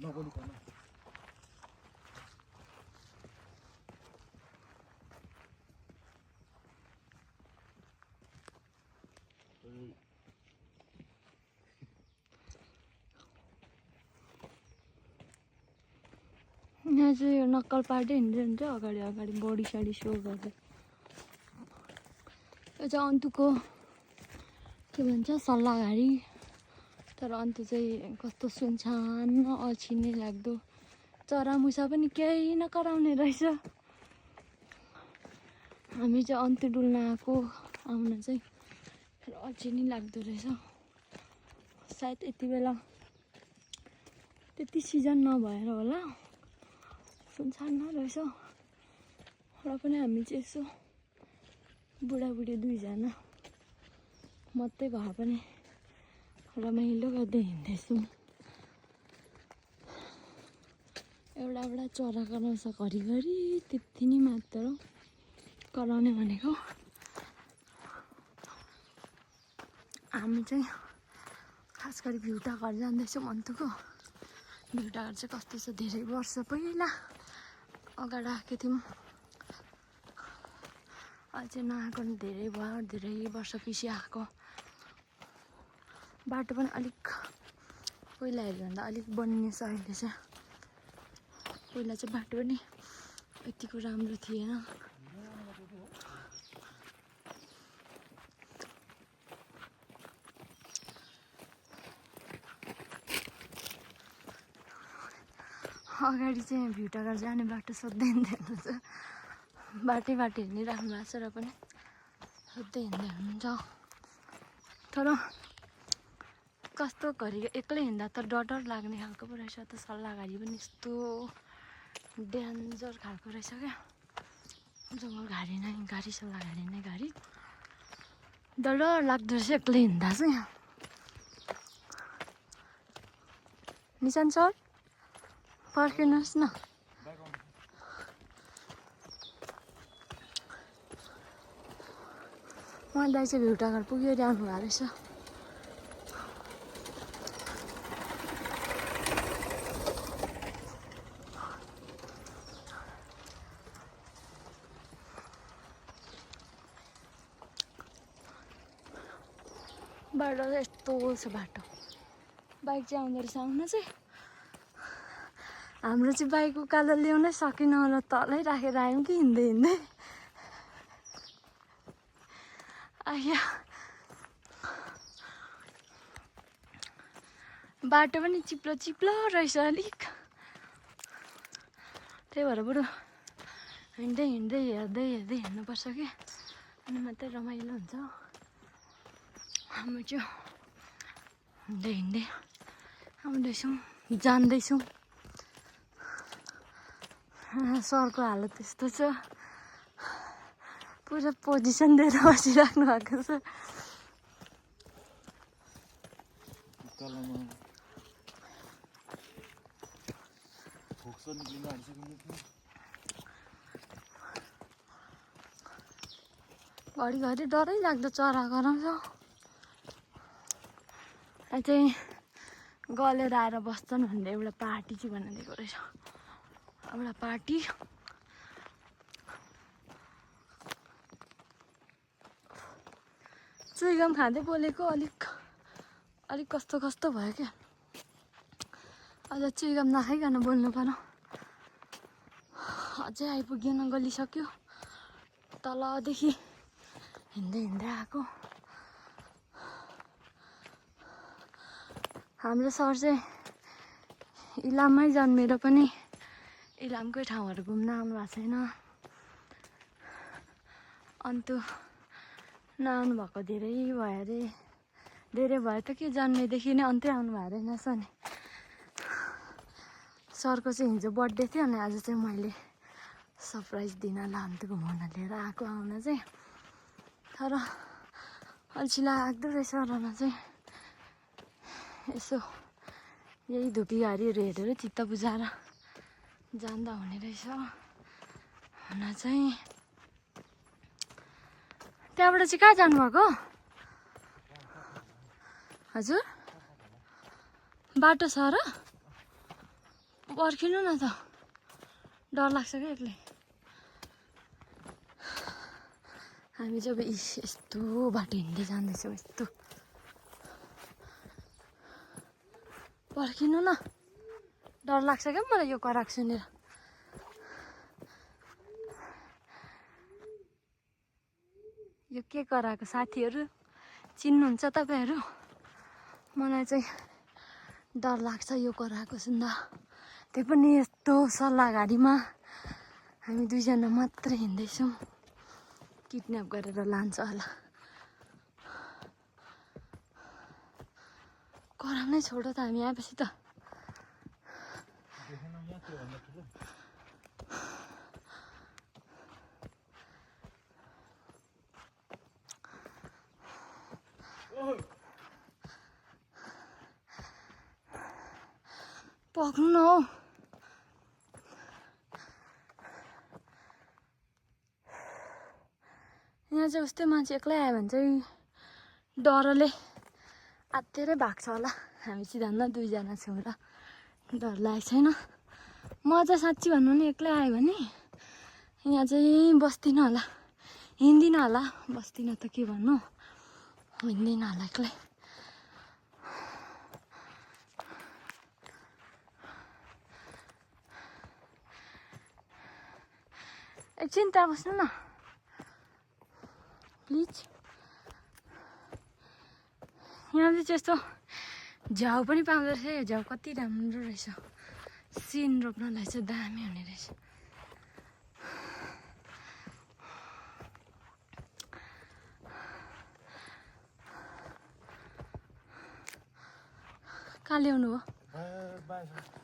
यहाँ चाहिँ यो नक्कल पार्टी हिँडिरहन्छ अगाडि अगाडि बडी साडी सो गर्दै। यो चाहिँ अन्तुको के भन्छ सल्लाहघारी। तर अन्तु चाहिँ कस्तो सुनसान अल्छी लाग्दो, चरामुसा पनि केही नकराउने रहेछ। हामी चाहिँ अन्त्य डुल्न आउन चाहिँ अल्छी नै लाग्दो रहेछ। सायद यति बेला त्यति सिजन नभएर होला सुनसान रहेछ। र पनि हामी चाहिँ यसो बुढाबुढी दुईजना मात्रै भए पनि रमाइलो गर्दै हिँड्दैछौँ। एउटा चरा कराउँछ घरिघरि, त्यति नै मात्र कराउने भनेको। हामी चाहिँ खास गरी भ्युटाघर जाँदैछौँ अन्तुको। भ्युटाघर चाहिँ कस्तो छ, धेरै वर्ष पहिला अगाडि आएको थियौँ, अझै नआएको धेरै भयो, धेरै वर्ष पछि आएको। बाटो पनि अलिक पहिला हेर्दा अलिक बनिएछ अहिले चाहिँ। पहिला चाहिँ बाटो पनि यतिको राम्रो थिएन। अगाडि चाहिँ भ्युटाघर जाने बाटो सोध्दै हिँड्दै हुनुहुन्छ। बाटै हिँडिराख्नु भएको छ र पनि सोध्दै हिँड्दै हुनुहुन्छ। तर कस्तो घरि एक्लै हिँड्दा त डर लाग्ने खालको पो रहेछ त। सल्लाहघारी पनि यस्तो डेन्जर खालको रहेछ क्या। जङ्गल घारी नै घारी, सल्लाहघारी नै घारी। डर लाग्दो रहेछ एक्लै हिँड्दा चाहिँ। निशान सर फर्किनुहोस् न। उहाँ दाइ चाहिँ भ्युटाघर पुगेर आउनु भएको रहेछ। बाटो चाहिँ यस्तो छ बाटो। बाइक चाहिँ आउँदो रहेछ आउन चाहिँ। हाम्रो चाहिँ बाइक उकालो ल्याउनै सकिन र तलै राखेर आयौँ कि हिँड्दै आया। बाटो पनि चिप्लो रहेछ अलिक। त्यही भएर बरु हिँड्दै हेर्दै हिँड्नुपर्छ कि, अनि मात्रै रमाइलो हुन्छ। हामी चाहिँ हिँड्दै आउँदैछौँ, जान्दैछौँ। सरको हालत यस्तो छ, पुरा पोजिसन दिएर बसिराख्नु भएको छ। घरिघरि डरै लाग्दो चरा कराउँछ। चाहिँ गलेर आएर बस्छन् भन्ने एउटा पार्टी चाहिँ बनाइदिएको रहेछ। एउटा पार्टी चुइगम खाँदै बोलेको अलिक कस्तो भयो क्या। अझ चुइगम नखाइकन बोल्नु पर्यो। अझै आइपुगेन, गलिसक्यो। तलदेखि हिँड्दै आएको। हाम्रो सर चाहिँ इलाममै जन्मेर पनि इलामकै ठाउँहरू घुम्न आउनु भएको छैन। अन्तु नआउनु भएको धेरै भयो अरे। धेरै भयो त के, जन्मेदेखि नै अन्तै आउनु भएको रहेनछ नि। सरको चाहिँ हिजो बर्थडे थियो, अनि आज चाहिँ मैले सरप्राइज दिन अन्त घुमाउन लिएर आएको। आउन चाहिँ तर अल्छी लाग्दो रहेछ रहन चाहिँ। यसो यही धुपीघारीहरू हेरेर चित्त बुझाएर जाँदा हुने रहेछ। हुन चाहिँ त्यहाँबाट चाहिँ कहाँ जानुभएको हजुर? बाटो छ र? पर्खिनु न त डर लाग्छ क्या एक्लै हामी चाहिँ अब यस्तो बाटो हिँड्दै जाँदैछौँ यस्तो पर्खिनु न डर लाग्छ क्या मलाई यो कराक सुनेर यो के कराएको साथीहरू चिन्नुहुन्छ तपाईँहरू मलाई चाहिँ डर लाग्छ यो कराएको सुन्दा त्यो पनि यस्तो सल्लाह गाडीमा हामी दुईजना मात्रै हिँड्दैछौँ किडन्याप गरेर लान्छ होला कराम नै छोड त हामी आएपछि त पक्नु न हौ यहाँ चाहिँ उस्तै मान्छे एक्लै आयो भने चाहिँ डरले आत्तिएरै भाग्छ होला हामी सिधान्दा दुईजना छौँ र डर लागेको छैन म चाहिँ साँच्ची भन्नु नि एक्लै आयो भने यहाँ चाहिँ बस्दिनँ होला हिँड्दिनँ होला बस्दिनँ त के भन्नु हिँड्दिनँ होला एक्लै एकछिन त्यहाँ बस्नु न प्लिज यहाँ चाहिँ त्यस्तो झ्याउ पनि पाउँदो रहेछ यो झ्याउ कति राम्रो रहेछ सिन रोप्नलाई चाहिँ दामी हुने रहेछ कहाँ ल्याउनु हो